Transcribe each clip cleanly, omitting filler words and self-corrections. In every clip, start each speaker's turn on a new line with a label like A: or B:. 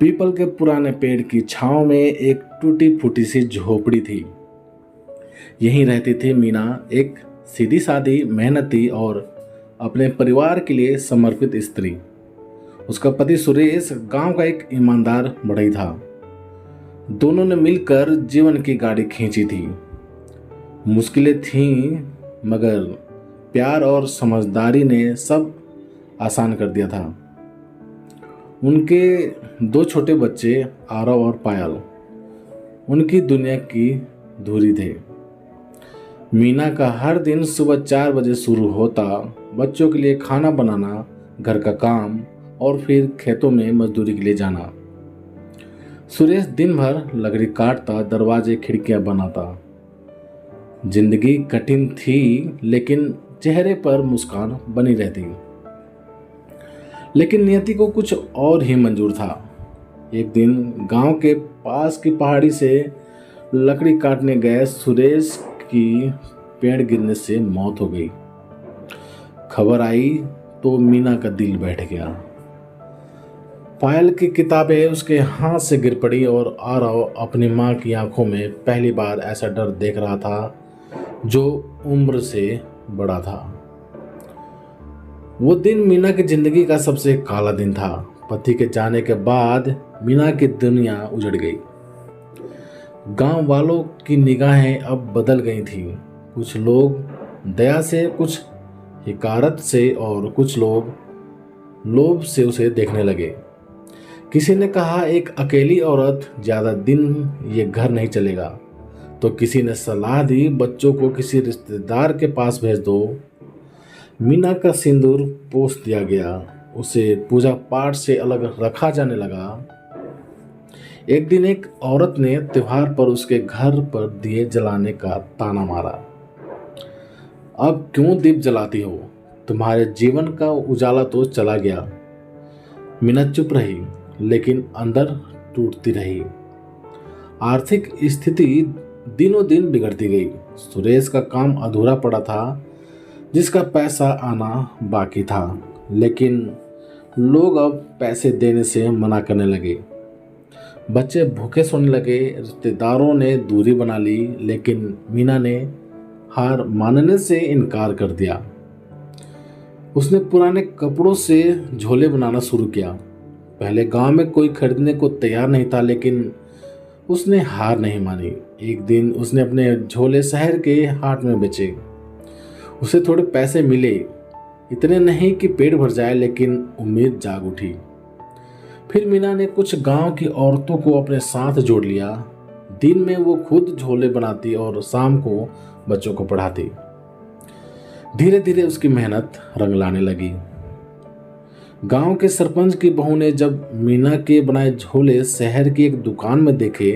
A: People के पुराने पेड़ की छांव में एक टूटी फूटी सी झोपड़ी थी। यहीं रहती थी मीना, एक सीधी सादी, मेहनती और अपने परिवार के लिए समर्पित स्त्री। उसका पति सुरेश गांव का एक ईमानदार बढ़ई था। दोनों ने मिलकर जीवन की गाड़ी खींची थी। मुश्किलें थीं, मगर प्यार और समझदारी ने सब आसान कर दिया था। उनके दो छोटे बच्चे आरव और पायल उनकी दुनिया की धुरी थे। मीना का हर दिन सुबह 4 बजे शुरू होता, बच्चों के लिए खाना बनाना, घर का काम और फिर खेतों में मजदूरी के लिए जाना। सुरेश दिन भर लकड़ी काटता, दरवाजे खिड़कियां बनाता। जिंदगी कठिन थी, लेकिन चेहरे पर मुस्कान बनी रहती। लेकिन नियति को कुछ और ही मंजूर था। एक दिन गांव के पास की पहाड़ी से लकड़ी काटने गए सुरेश की पेड़ गिरने से मौत हो गई। खबर आई तो मीना का दिल बैठ गया। पायल की किताबें उसके हाथ से गिर पड़ी और आरव अपनी माँ की आंखों में पहली बार ऐसा डर देख रहा था जो उम्र से बड़ा था। वो दिन मीना की जिंदगी का सबसे काला दिन था। पति के जाने के बाद मीना की दुनिया उजड़ गई। गांव वालों की निगाहें अब बदल गई थीं। कुछ लोग दया से, कुछ हिकारत से और कुछ लोग लोभ से उसे देखने लगे। किसी ने कहा एक अकेली औरत ज्यादा दिन ये घर नहीं चलेगा, तो किसी ने सलाह दी बच्चों को किसी रिश्तेदार के पास भेज दो। मीना का सिंदूर पोंछ दिया गया, उसे पूजा पाठ से अलग रखा जाने लगा। एक दिन एक औरत ने त्योहार पर उसके घर पर दिए जलाने का ताना मारा। अब क्यों दीप जलाती हो? तुम्हारे जीवन का उजाला तो चला गया। मीना चुप रही, लेकिन अंदर टूटती रही। आर्थिक स्थिति दिनों दिन बिगड़ती गई। सुरेश का काम अधूरा पड़ा था, जिसका पैसा आना बाकी था, लेकिन लोग अब पैसे देने से मना करने लगे। बच्चे भूखे सोने लगे, रिश्तेदारों ने दूरी बना ली, लेकिन मीना ने हार मानने से इनकार कर दिया। उसने पुराने कपड़ों से झोले बनाना शुरू किया। पहले गांव में कोई खरीदने को तैयार नहीं था, लेकिन उसने हार नहीं मानी। एक दिन उसने अपने झोले शहर के हाट में बेचे। उसे थोड़े पैसे मिले, इतने नहीं कि पेट भर जाए, लेकिन उम्मीद जाग उठी। फिर मीना ने कुछ गांव की औरतों को अपने साथ जोड़ लिया। दिन में वो खुद झोले बनाती और शाम को बच्चों को पढ़ाती। धीरे धीरे उसकी मेहनत रंग लाने लगी। गांव के सरपंच की बहू ने जब मीना के बनाए झोले शहर की एक दुकान में देखे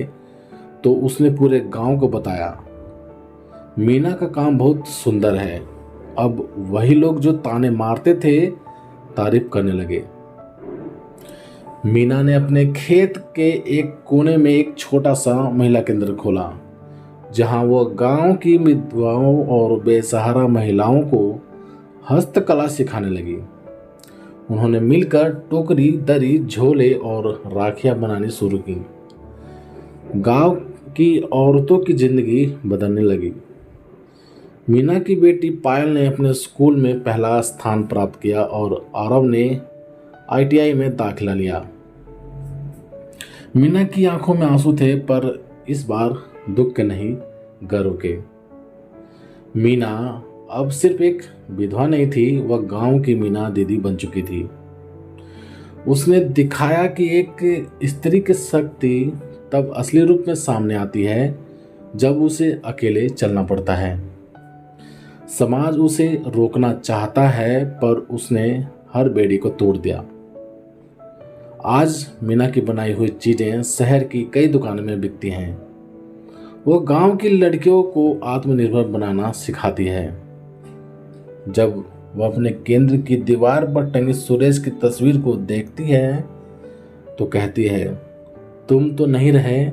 A: तो उसने पूरे गांव को बताया, मीना का काम बहुत सुंदर है। अब वही लोग जो ताने मारते थे तारीफ करने लगे। मीना ने अपने खेत के एक कोने में एक छोटा सा महिला केंद्र खोला, जहां वो गांव की विधवाओं और बेसहारा महिलाओं को हस्तकला सिखाने लगी। उन्होंने मिलकर टोकरी, दरी, झोले और राखियां बनानी शुरू की। गांव की औरतों की जिंदगी बदलने लगी। मीना की बेटी पायल ने अपने स्कूल में पहला स्थान प्राप्त किया और आरव ने ITI में दाखिला लिया। मीना की आंखों में आंसू थे, पर इस बार दुख के नहीं, गर्व के। मीना अब सिर्फ एक विधवा नहीं थी, वह गांव की मीना दीदी बन चुकी थी। उसने दिखाया कि एक स्त्री की शक्ति तब असली रूप में सामने आती है जब उसे अकेले चलना पड़ता है। समाज उसे रोकना चाहता है, पर उसने हर बेड़ी को तोड़ दिया। आज मीना की बनाई हुई चीजें शहर की कई दुकानों में बिकती हैं। वो गांव की लड़कियों को आत्मनिर्भर बनाना सिखाती है। जब वह अपने केंद्र की दीवार पर टंगी सुरेश की तस्वीर को देखती है तो कहती है, तुम तो नहीं रहे,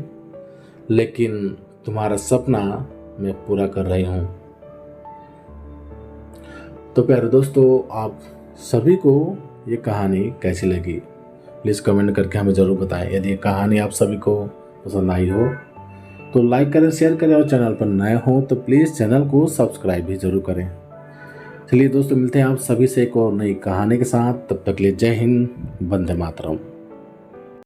A: लेकिन तुम्हारा सपना मैं पूरा कर रही हूं। तो प्यारे दोस्तों, आप सभी को ये कहानी कैसी लगी प्लीज़ कमेंट करके हमें ज़रूर बताएं। यदि ये कहानी आप सभी को पसंद आई हो तो लाइक करें, शेयर करें और चैनल पर नए हो तो प्लीज़ चैनल को सब्सक्राइब भी ज़रूर करें। चलिए दोस्तों, मिलते हैं आप सभी से एक और नई कहानी के साथ। तब तक के लिए जय हिंद, वंदे मातरम।